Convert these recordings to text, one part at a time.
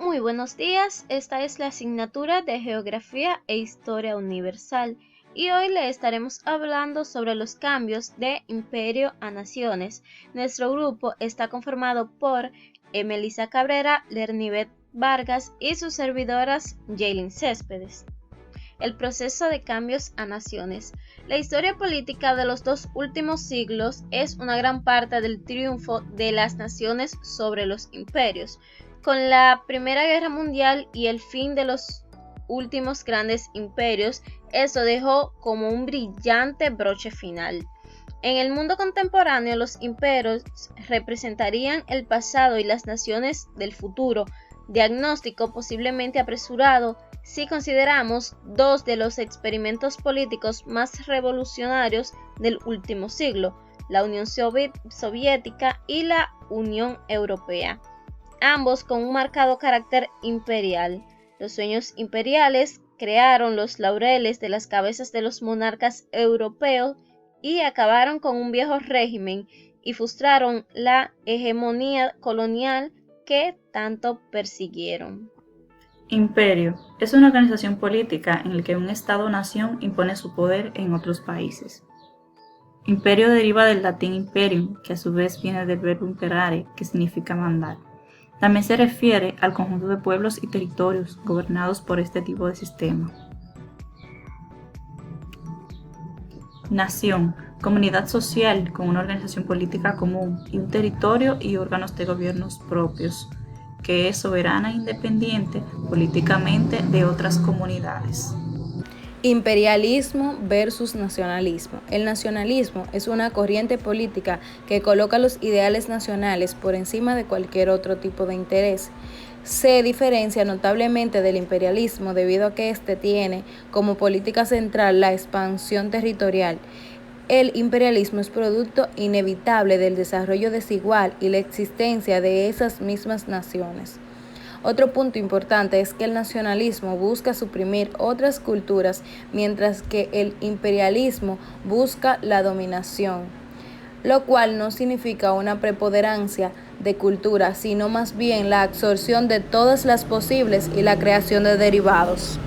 Muy buenos días, esta es la asignatura de Geografía e Historia Universal y hoy le estaremos hablando sobre los cambios de imperio a naciones. Nuestro grupo está conformado por Melissa Cabrera, Lernivet Vargas y sus servidoras Jaylin Céspedes. El proceso de cambios a naciones. La historia política de los dos últimos siglos es una gran parte del triunfo de las naciones sobre los imperios. Con la Primera Guerra Mundial y el fin de los últimos grandes imperios, eso dejó como un brillante broche final. En el mundo contemporáneo, los imperios representarían el pasado y las naciones del futuro, diagnóstico posiblemente apresurado si consideramos dos de los experimentos políticos más revolucionarios del último siglo, la Unión Soviética y la Unión Europea, ambos con un marcado carácter imperial. Los sueños imperiales crearon los laureles de las cabezas de los monarcas europeos y acabaron con un viejo régimen y frustraron la hegemonía colonial que tanto persiguieron. Imperio es una organización política en la que un Estado-nación impone su poder en otros países. Imperio deriva del latín imperium, que a su vez viene del verbo imperare, que significa mandar. También se refiere al conjunto de pueblos y territorios gobernados por este tipo de sistema. Nación, comunidad social con una organización política común y un territorio y órganos de gobiernos propios, que es soberana e independiente políticamente de otras comunidades. Imperialismo versus nacionalismo. El nacionalismo es una corriente política que coloca los ideales nacionales por encima de cualquier otro tipo de interés. Se diferencia notablemente del imperialismo debido a que éste tiene como política central la expansión territorial. El imperialismo es producto inevitable del desarrollo desigual y la existencia de esas mismas naciones. Otro punto importante es que el nacionalismo busca suprimir otras culturas, mientras que el imperialismo busca la dominación, lo cual no significa una preponderancia de cultura, sino más bien la absorción de todas las posibles y la creación de derivados.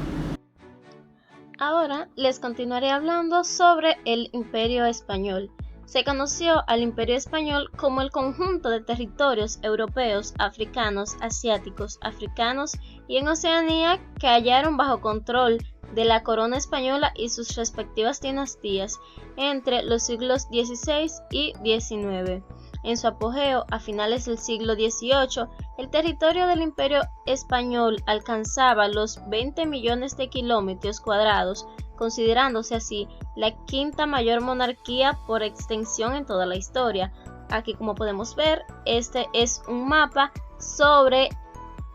Ahora les continuaré hablando sobre el Imperio Español. Se conoció al Imperio Español como el conjunto de territorios europeos, africanos, asiáticos, africanos y en Oceanía que hallaron bajo control de la corona española y sus respectivas dinastías entre los siglos XVI y XIX. En su apogeo, a finales del siglo XVIII, el territorio del Imperio Español alcanzaba los 20 millones de kilómetros cuadrados, considerándose así la quinta mayor monarquía por extensión en toda la historia. Aquí, como podemos ver, este es un mapa sobre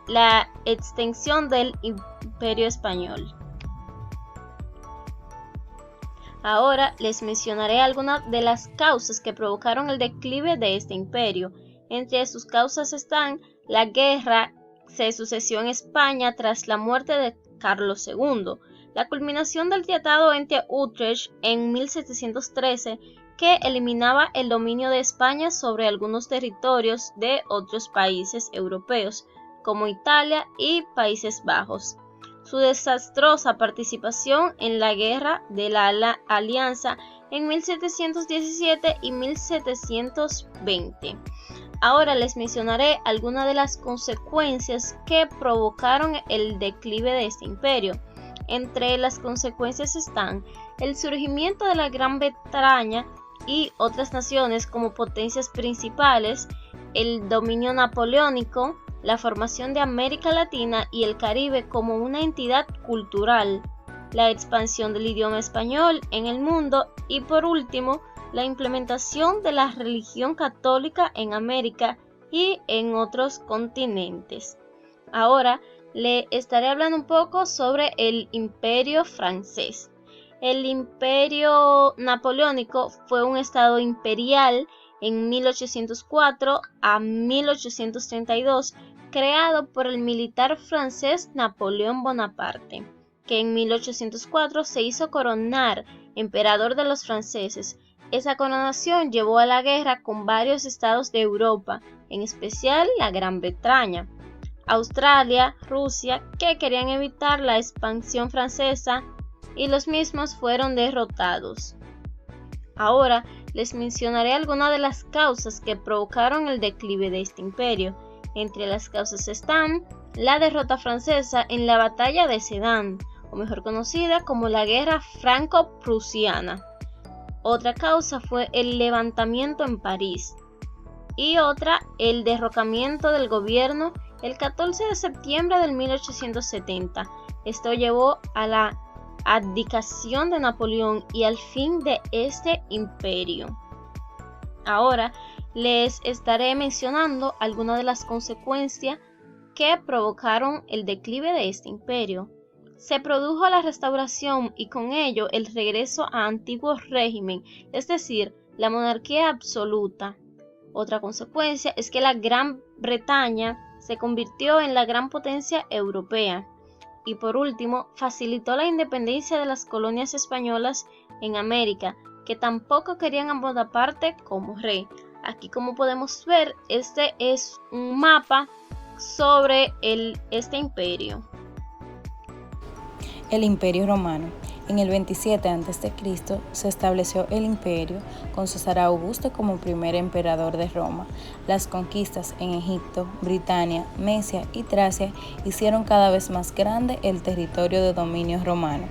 la extensión del Imperio Español. Ahora les mencionaré algunas de las causas que provocaron el declive de este imperio. Entre sus causas están la guerra de sucesión en España tras la muerte de Carlos II, la culminación del Tratado de Utrecht en 1713 que eliminaba el dominio de España sobre algunos territorios de otros países europeos, como Italia y Países Bajos. Su desastrosa participación en la Guerra de la Alianza en 1717 y 1720. Ahora les mencionaré algunas de las consecuencias que provocaron el declive de este imperio. Entre las consecuencias están el surgimiento de la Gran Bretaña y otras naciones como potencias principales, el dominio napoleónico, la formación de América Latina y el Caribe como una entidad cultural, la expansión del idioma español en el mundo y por último, la implementación de la religión católica en América y en otros continentes. Ahora le estaré hablando un poco sobre el Imperio francés. El Imperio napoleónico fue un estado imperial en 1804 a 1832, creado por el militar francés Napoleón Bonaparte, que en 1804 se hizo coronar emperador de los franceses. Esa coronación llevó a la guerra con varios estados de Europa, en especial la Gran Bretaña. Australia, Rusia, que querían evitar la expansión francesa y los mismos fueron derrotados. Ahora les mencionaré algunas de las causas que provocaron el declive de este imperio. Entre las causas están la derrota francesa en la batalla de Sedan, o mejor conocida como la Guerra Franco-Prusiana. Otra causa fue el levantamiento en París. Y otra, el derrocamiento del gobierno el 14 de septiembre de 1870. Esto llevó a la abdicación de Napoleón y al fin de este imperio. Ahora les estaré mencionando algunas de las consecuencias que provocaron el declive de este imperio. Se produjo la restauración y con ello el regreso a antiguo régimen, es decir, la monarquía absoluta. Otra consecuencia es que la Gran Bretaña se convirtió en la gran potencia europea. Y por último, facilitó la independencia de las colonias españolas en América, que tampoco querían a Bonaparte como rey. Aquí, como podemos ver, este es un mapa sobre este imperio. El Imperio Romano. En el 27 a.C. se estableció el imperio con César Augusto como primer emperador de Roma. Las conquistas en Egipto, Britania, Mesia y Tracia hicieron cada vez más grande el territorio de dominio romano.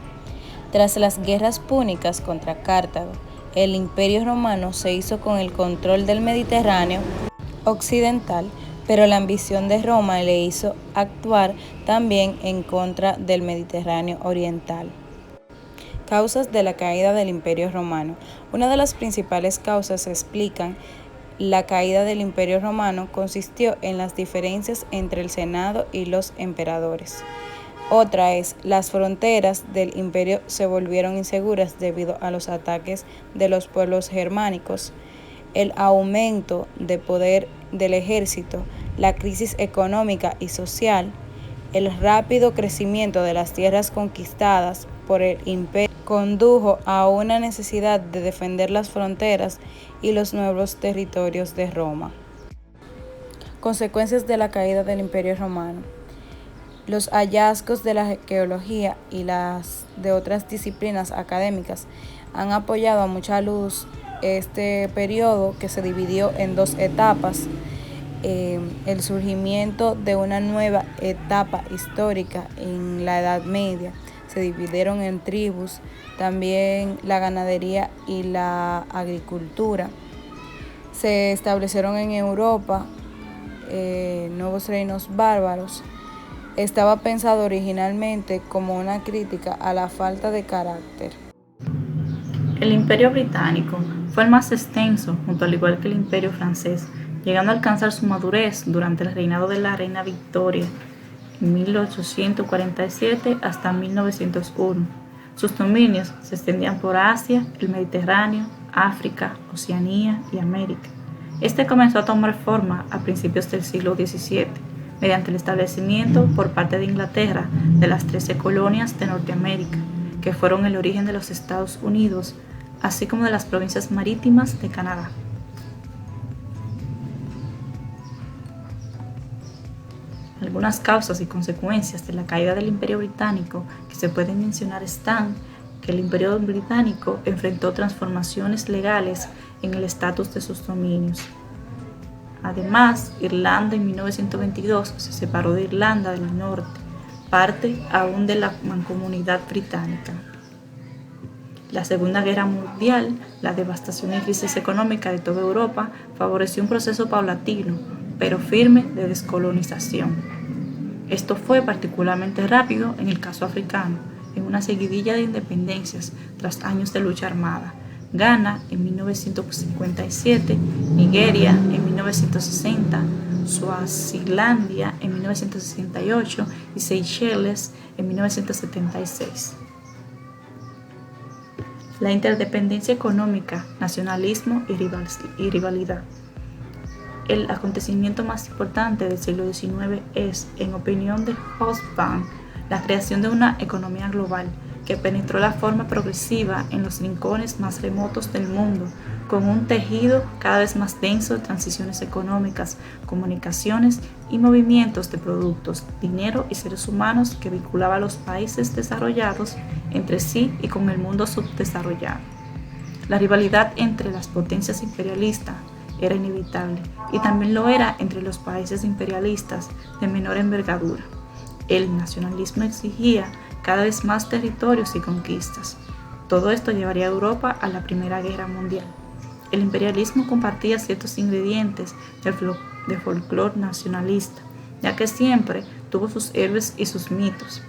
Tras las guerras púnicas contra Cartago, el Imperio Romano se hizo con el control del Mediterráneo occidental, pero la ambición de Roma le hizo actuar también en contra del Mediterráneo oriental. Causas de la caída del Imperio Romano. Una de las principales causas que explican la caída del Imperio Romano consistió en las diferencias entre el Senado y los emperadores. Otra es, las fronteras del imperio se volvieron inseguras debido a los ataques de los pueblos germánicos, el aumento de poder del ejército, la crisis económica y social, el rápido crecimiento de las tierras conquistadas por el imperio condujo a una necesidad de defender las fronteras y los nuevos territorios de Roma. Consecuencias de la caída del Imperio Romano. Los hallazgos de la arqueología y las de otras disciplinas académicas han apoyado a mucha luz este periodo que se dividió en dos etapas. El surgimiento de una nueva etapa histórica en la Edad Media. Se dividieron en tribus, también la ganadería y la agricultura. Se establecieron en Europa nuevos reinos bárbaros. Estaba pensado originalmente como una crítica a la falta de carácter. El Imperio Británico fue el más extenso, junto al igual que el Imperio francés, llegando a alcanzar su madurez durante el reinado de la reina Victoria, en 1847 hasta 1901. Sus dominios se extendían por Asia, el Mediterráneo, África, Oceanía y América. Este comenzó a tomar forma a principios del siglo XVII, mediante el establecimiento por parte de Inglaterra de las 13 colonias de Norteamérica, que fueron el origen de los Estados Unidos, así como de las provincias marítimas de Canadá. Algunas causas y consecuencias de la caída del Imperio Británico que se pueden mencionar están que el Imperio Británico enfrentó transformaciones legales en el estatus de sus dominios. Además, Irlanda en 1922 se separó de Irlanda del Norte, parte aún de la Mancomunidad Británica. La Segunda Guerra Mundial, la devastación y crisis económica de toda Europa favoreció un proceso paulatino, pero firme de descolonización. Esto fue particularmente rápido en el caso africano, en una seguidilla de independencias tras años de lucha armada. Ghana en 1957, Nigeria en 1960, Suazilandia en 1968 y Seychelles en 1976. La interdependencia económica, nacionalismo y rivalidad. El acontecimiento más importante del siglo XIX es, en opinión de Hobsbawm, la creación de una economía global que penetró la forma progresiva en los rincones más remotos del mundo, con un tejido cada vez más denso de transiciones económicas, comunicaciones y movimientos de productos, dinero y seres humanos que vinculaba a los países desarrollados entre sí y con el mundo subdesarrollado. La rivalidad entre las potencias imperialistas era inevitable y también lo era entre los países imperialistas de menor envergadura. El nacionalismo exigía cada vez más territorios y conquistas. Todo esto llevaría a Europa a la Primera Guerra Mundial. El imperialismo compartía ciertos ingredientes del folclore nacionalista, ya que siempre tuvo sus héroes y sus mitos.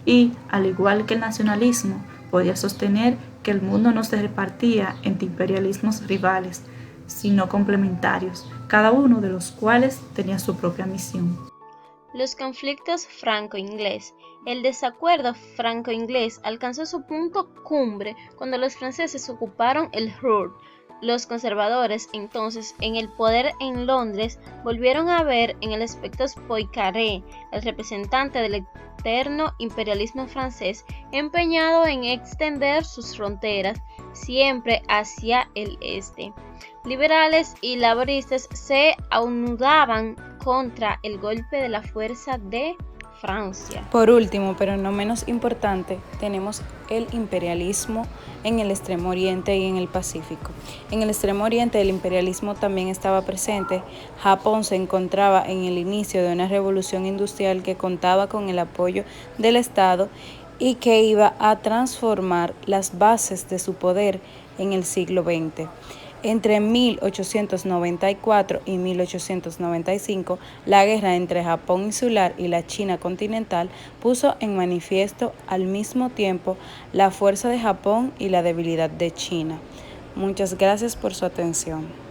Y, al igual que el nacionalismo, podía sostener que el mundo no se repartía entre imperialismos rivales, sino complementarios, cada uno de los cuales tenía su propia misión. Los conflictos franco-inglés. El desacuerdo franco-inglés alcanzó su punto cumbre cuando los franceses ocuparon el Ruhr. Los conservadores, entonces en el poder en Londres, volvieron a ver en el espectro Poincaré, el representante del eterno imperialismo francés, empeñado en extender sus fronteras siempre hacia el este. Liberales y laboristas se anudaban contra el golpe de la fuerza de Francia. Por último, pero no menos importante, tenemos el imperialismo en el Extremo Oriente y en el Pacífico. En el Extremo Oriente el imperialismo también estaba presente. Japón se encontraba en el inicio de una revolución industrial que contaba con el apoyo del Estado y que iba a transformar las bases de su poder en el siglo XX. Entre 1894 y 1895, la guerra entre Japón insular y la China continental puso en manifiesto al mismo tiempo la fuerza de Japón y la debilidad de China. Muchas gracias por su atención.